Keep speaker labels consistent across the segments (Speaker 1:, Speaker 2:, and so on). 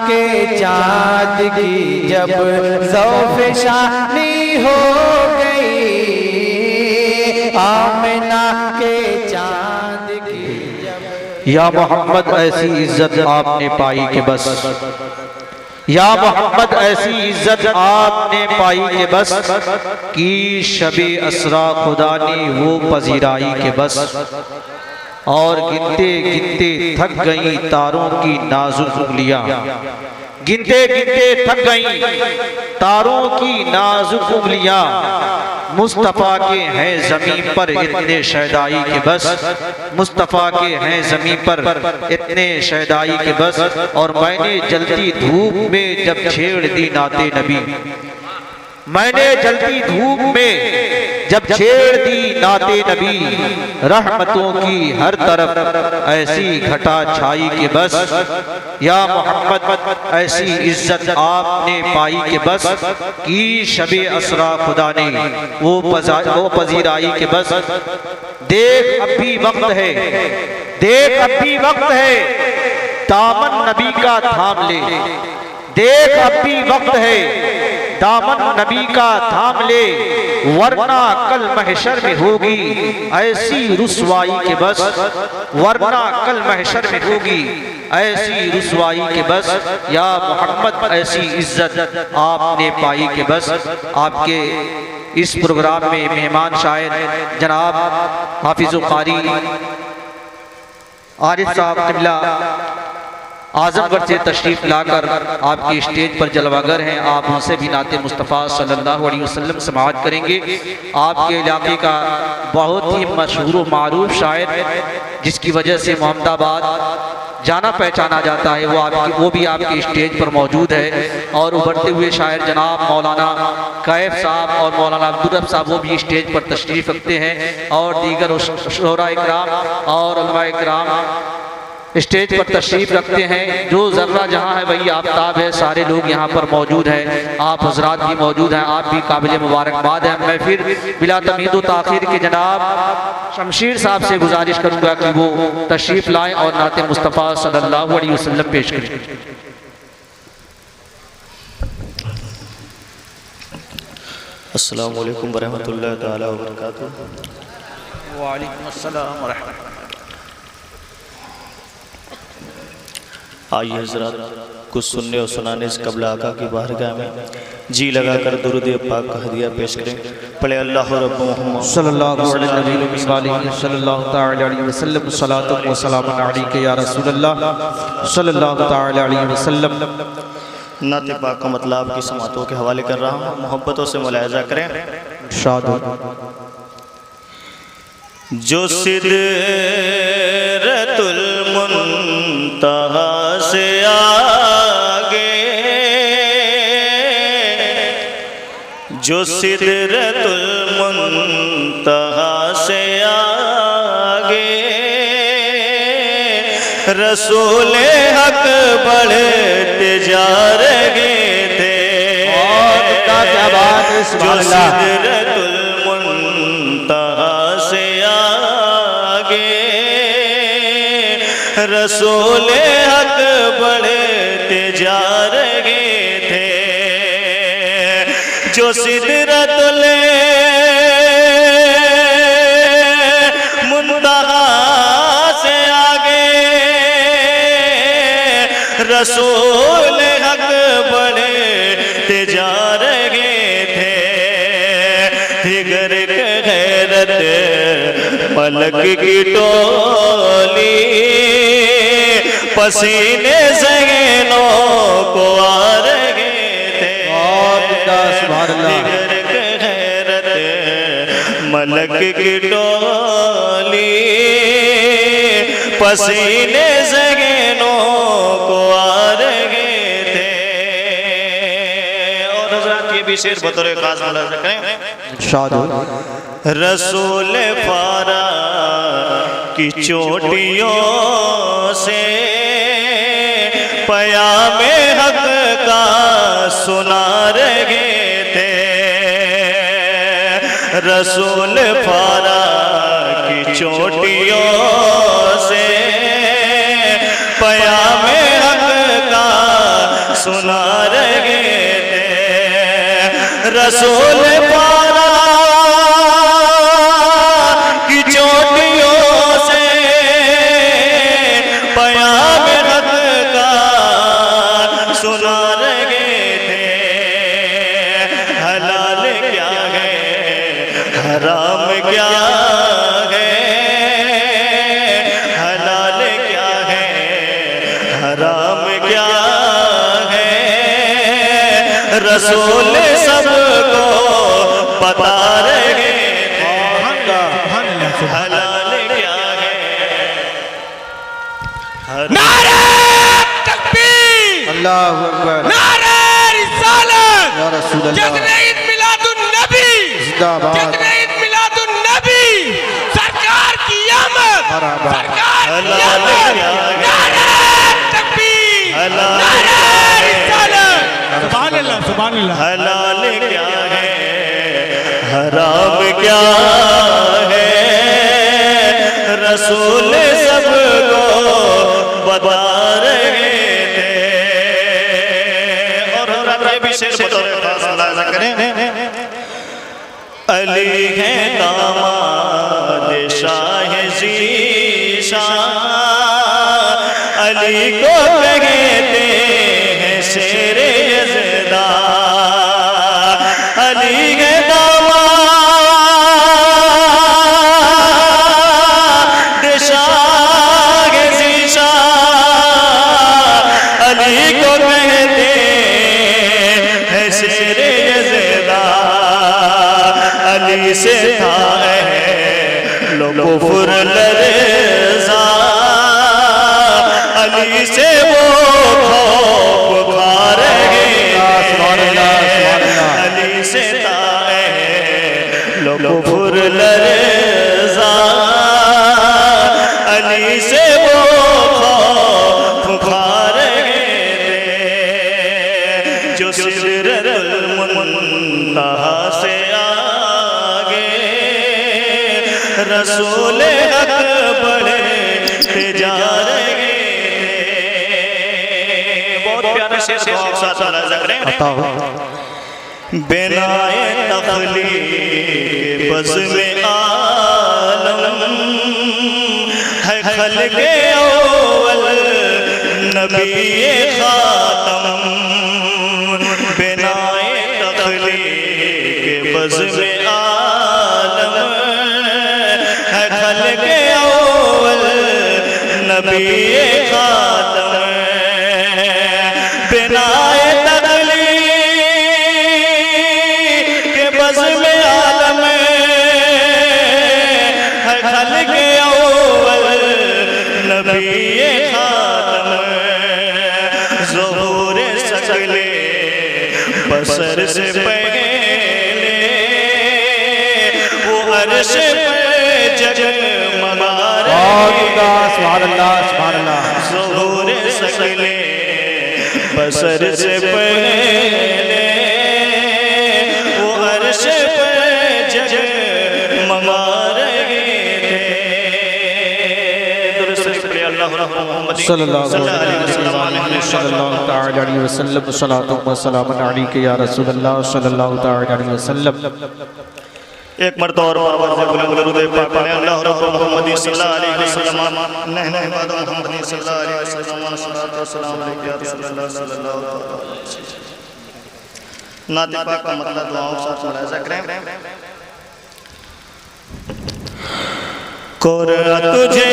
Speaker 1: के चाँद की जब ज़ौफ़े शानी हो गई, आमिना के चाँद की जब।
Speaker 2: या मोहम्मद ऐसी इज्जत आपने पाई कि बस, या मोहम्मद ऐसी इज्जत आपने पाई के बस, की शबे असरा खुदा ने वो पजीराई के बस। और गिनते गिनते थक गई तारों की नाजुक उंगलियां, गिनते गिनते थक गई तारों की नाजुक उंगलियां। मुस्तफ़ा के हैं ज़मीन पर इतने शहदाई के बस, मुस्तफ़ा के हैं ज़मीन पर इतने शहदाई के बस। और मैंने जलती धूप में जब छेड़ दी नाते नबी, मैंने जलती धूप में जब छेड़ दी नाते नबी, रहमतों की हर तरफ ऐसी घटा छाई के बस। या मोहम्मद ऐसी इज्जत आपने पाई के बस, की शबे असरा खुदा ने वो पजीराई के बस। देख अब भी वक्त है, देख अब भी वक्त है, दामन नबी का थाम ले। देख अब भी वक्त है, दामन नबी का थाम ले, वरना कल महशर में होगी ऐसी रुसवाई के बस, वरना कल महशर में होगी ऐसी रुसवाई के बस। या मोहम्मद ऐसी इज्जत आपने पाई के बस। आपके इस प्रोग्राम में मेहमान शायर जनाब हाफिज़ कारी आरिफ साहब क़िबला आजमगढ़ से तशरीफ लाकर आपकी स्टेज पर जलवागर हैं। आप उनसे भी नाते मुस्तफ़ा सल्लल्लाहु अलैहि वसल्लम समाअत करेंगे। आपके इलाके का बहुत ही मशहूर व मारूफ शायर, जिसकी वजह से मोहम्मदाबाद जाना पहचाना जाता है, वो भी आपकी स्टेज पर मौजूद है। और उभरते हुए शायर जनाब मौलाना कैफ साहब और मौलाना अब्दुल रब साहब वो भी स्टेज पर तशरीफ रखते हैं। और दीगर शोरा इकराम और उलमा इकराम स्टेज पर तशरीफ रखते हैं। जो ज़र्रा जहाँ है वही आफ्ताब है, सारे लोग यहाँ पर मौजूद हैं। आप हजरात भी मौजूद हैं, आप भी काबिल मुबारकबाद हैं। मैं फिर बिला तमीद व ताख़ीर के जनाब शमशीर साहब से गुजारिश करूँगा कि वो तशरीफ़ लाएँ और नाते मुस्तफ़ा सल्लल्लाहु अलैहि वसल्लम पेश करें।
Speaker 3: अस्सलामु अलैकुम वरहमतुल्लाहि तआला व बरकातुहू।
Speaker 2: वालेकुम अस्सलाम व रहमतुल्लाह।
Speaker 3: आइए हज़रात कुछ सुनने और सुनाने से कबल आका की बारगाह में जी लगाकर दुरूद पाक का हदिया पेश करें। पढ़े अल्लाह रब्बु मुहम्मद
Speaker 2: सल्लल्लाहु अलैहि वसल्लम सलातु व सलाम अलैका या रसूलल्लाह सल्लल्लाहु अलैहि वसल्लम।
Speaker 3: नाते पाक का मतलब की समातों के हवाले कर रहा हूँ, मोहब्बतों से मुलाहिज़ा करें। जो सिदरतुल मुंतहा से आगे, जो सिदरतुल मुंतहा से आगे, रसूले हक बढ़ते जा रहे थे। जो सिदरतुल मुंतहा से आगे, रसूले हक बढ़ते जा रहे थे। जो सिदरतुल मुंतहा से आगे, रसूल हक बढ़ते जा रहे थे। फिगर गैरत पलक की टोली, पसीने ज़हनों को आ रहे थे। फिगर गैरत मलक की टोली, पसीने ज़हनों को आ रहे थे। और हज़रात ये भी शेर बतौर खास मुलाहिज़ा करें। रसूल फारा की चोटियों से पयामे हक का सुना रहे थे। रसूल फारा की चोटियों से पयामे हक का रसूल पारा की चोटियों से पयाम हक का सुना रहे थे। हलाल क्या है हराम क्या है, हलाल क्या है हराम क्या है, रसूल सबको बता रहे थे। हलाल क्या है
Speaker 1: नारे तकबीर,
Speaker 2: अल्लाहु अकबर,
Speaker 1: नारे रिसालत,
Speaker 2: या रसूल अल्लाह,
Speaker 1: जश्न ईद मिलादुन नबी,
Speaker 2: जिंदाबाद,
Speaker 1: जश्न ईद मिलादुन नबी, सरकार की आमद,
Speaker 2: मरहबा।
Speaker 1: सरकार की
Speaker 3: हलाल
Speaker 1: आमद,
Speaker 3: क्या है
Speaker 1: नारे तकबीर,
Speaker 3: हलाल
Speaker 1: नारे रिसालत, सुभान अल्लाह सुभान अल्लाह।
Speaker 3: हलाल क्या है हराम क्या है, रसूल सबको बता रहे थे। और हम भी शेर बतौर खास अंदाज़ा करें। अली है दामाद शाह ज़ीशान, अली को कहते हैं शेरे यज़दा। अली है दामाद शाह ज़ीशान, अली को कहते हैं शेरे यज़दा। अली से था लो कुफ्र लरज़ा, अली से वो खौफ खा रहे हैं। अली से था लो कुफ्र लरज़ा, अली से वो खौफ खा रहे थे। जो सिदरतुल मुंतहा से रसूल हक बढ़ते जा रहे थे। बहुत प्यारा शेर साथ बेनाए तखलीक बज़ में आलम है खल्क़े अव्वल नबी खातम। बेनाए तखलीक बज़ में खल्क़े अव्वल नबी खातम। बिनाए तख़लीक़ के बज़ में आलम है खल्क़े अव्वल नबी खातम। ज़ुहूर सकले बसर से पहले वो अर्श ज़ुहूर सकले बसर से पहले वो अर्श पे जगमगा रहे थे। दुरूद पढ़े अल्लाह मुहम्मद
Speaker 2: सल्लल्लाहु अलैहि वसल्लम, सलातु व सलाम अलैका या रसूल अल्लाह सल्लल्लाहु अलैहि वसल्लम।
Speaker 3: एक मर्तबा और बार से बुलंद दुरूद पाक पढ़ें। अल्लाह रब्बुल मुहम्मद सल्लल्लाहु अलैहि वसल्लम, नहनु इबाद मुहम्मद सल्लल्लाहु अलैहि वसल्लम, सलातु व सलाम अलैका या रसूल अल्लाह सल्लल्लाहु अलैहि वसल्लम। नाते पाक का मतलब दुआओं के साथ मुलाज़ा करें। कुरान तुझे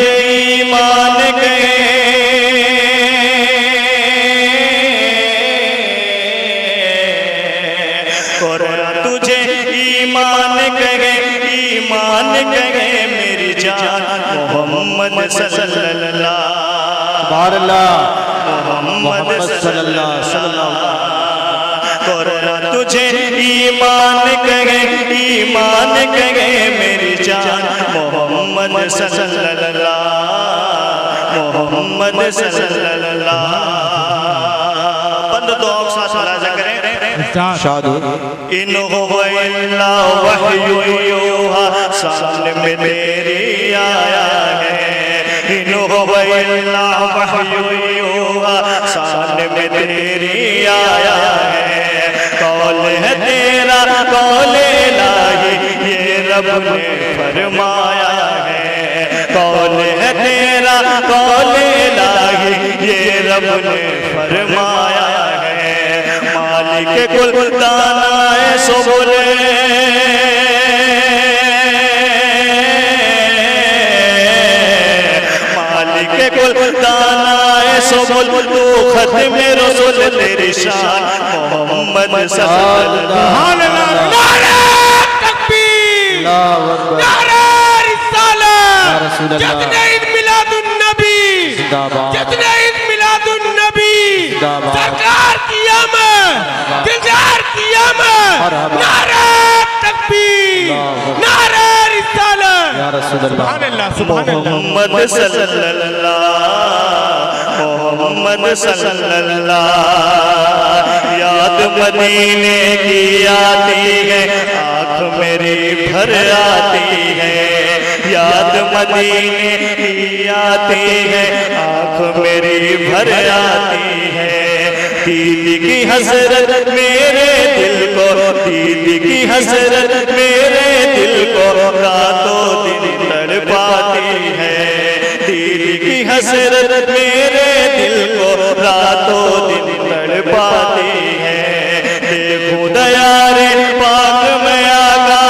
Speaker 3: ईमान कहे, कुरान तुझे ईमान कहे, ईमान कहे मेरी जान मोहम्मद सल्लल्लाहु मोहम्मद सल्लल्लाहु। कुरान तुझे ईमान कहे, ईमान कहे मेरी जान मोहम्मद सल्लल्लाहु मोहम्मद सल्लल्लाहु। बंद दुआओं के साथ मुलाज़ा करें। इन इल्ला वहयु यूहा, सामने में तेरी आया है। इन इल्ला वहयु यूहा, सामने में तेरी आया है। कौल है तेरा कौले लाही ये रब ने फरमाया है। कौले है तेरा कौले लाही ये रब ने फरमाया है। मालिक कुल दानाए सो बोले दानाए सो बोल तू खत्मे रसूल तेरी शान मोहम्मद सल्लल्लाहु अलैहि वसल्लम।
Speaker 1: नारे तकबीर, नारे रिसालत, जितने ईद मिलादुन नबी, जितने ईद मिलादुन नबी, सरकार की आमद, दिलदार की आमद। नारे तकबीर, नारे रिसालत,
Speaker 2: या रसूल अल्लाह।
Speaker 1: सुभान अल्लाह, सुभान अल्लाह।
Speaker 3: मोहम्मद सल्लल्लाहु याद मदीने की आती है आँख मेरी भर आती है। याद मदीने की आती है आँख मेरी भर आती है। दीदी की हसरत मेरे दिल को, दीदी की हसरत मेरे दिल को रातों दिन तड़पाती है। दीदी की हसरत मेरे दिल को रातों दिन तड़पाती है। देखूं दयारे पाक में आका,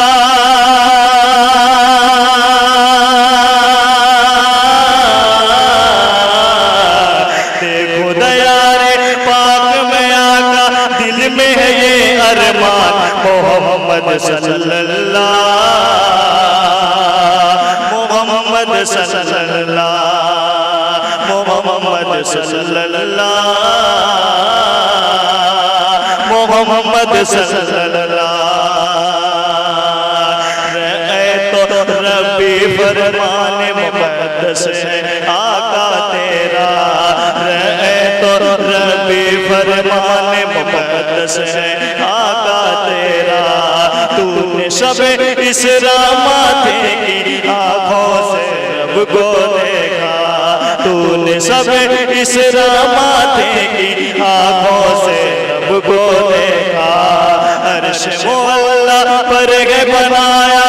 Speaker 3: देखूं दयारे पाक में आका, दिल में है ये अरमान मोहम्मद सल्लल्लाहु, मोहम्मद सल्लल्लाहु, मोहम्मद सल्लल्लाहु, मोहम्मद सल्लल्लाहु। तो रब्बी फरमाने मुक़द्दस है आका तेरा। तो रब्बी फरमाने मुक़द्दस है आका तेरा। तूने शब इसरा माथे की आँखों से रब को देखा। तूने सब इसरा माथे की आँखों से रब को देखा। अर्श मोहल्ला पर के बनाया,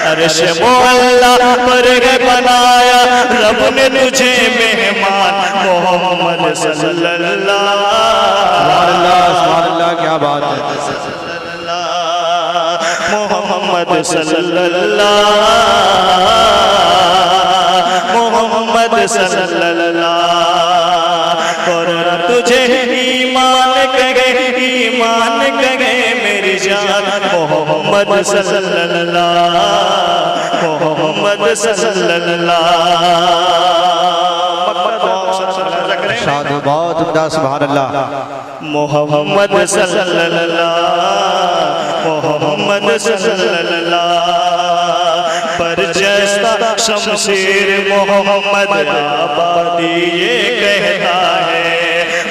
Speaker 3: अर्श मोहल्ला पर के बनाया रब ने तुझे मेहमान मोहम्मद सल्लल्लाहु।
Speaker 2: सुभान अल्लाह, क्या बात है।
Speaker 3: मोहम्मद सल्लल्लाहु, मोहम्मद सल्लल्लाहु। और तुझे ईमान कहे, ईमान कहे मेरी जान मोहम्मद सल्लल्लाहु, मोहम्मद सल्लल्लाहु।
Speaker 2: शाद बहुत उम्दा, सुभान अल्लाह।
Speaker 3: मोहम्मद सल्लल्लाहु, मोहम्मद सल्लल्लाहु। पर जैसा शमशीर मोहम्मद आबादी ये कहता है।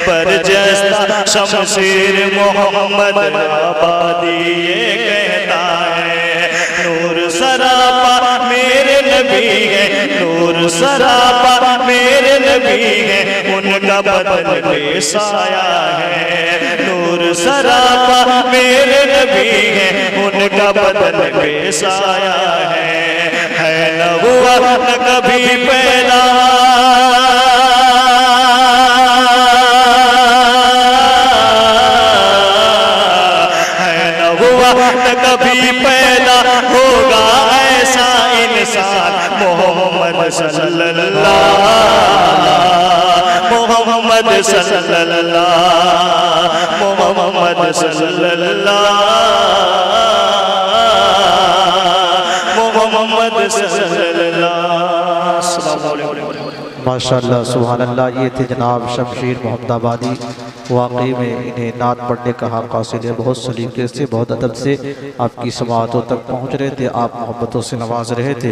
Speaker 3: पर जैसा शमशीर मोहम्मद आबादी ये कहता है। नूर सरापा मेरे नबी है, नूर सरापा मेरे नबी है। उनका बदन बेसाया है। नूर सरापा मेरे नबी है, उनका बदन बेसाया है न हुआ न कभी पैदा। है न हुआ न कभी पैदा होगा ऐसा इंसान मोहम्मद सल्लल्लाहु, मोहम्मद सल्लल्लाहु, मोहम्मद सल्लल्लाहु, मोहम्मद सल्लल्लाहु।
Speaker 2: माशाअल्लाह, सुभान अल्लाह। ये थे जनाब शमशीर मोहम्मदाबादी। वाकई में इन्हें नात पढ़ने का हक हासिल है। बहुत सलीके से, बहुत अदब से आपकी समाअतों तक पहुँच रहे थे। आप मोहब्बतों से नवाज रहे थे।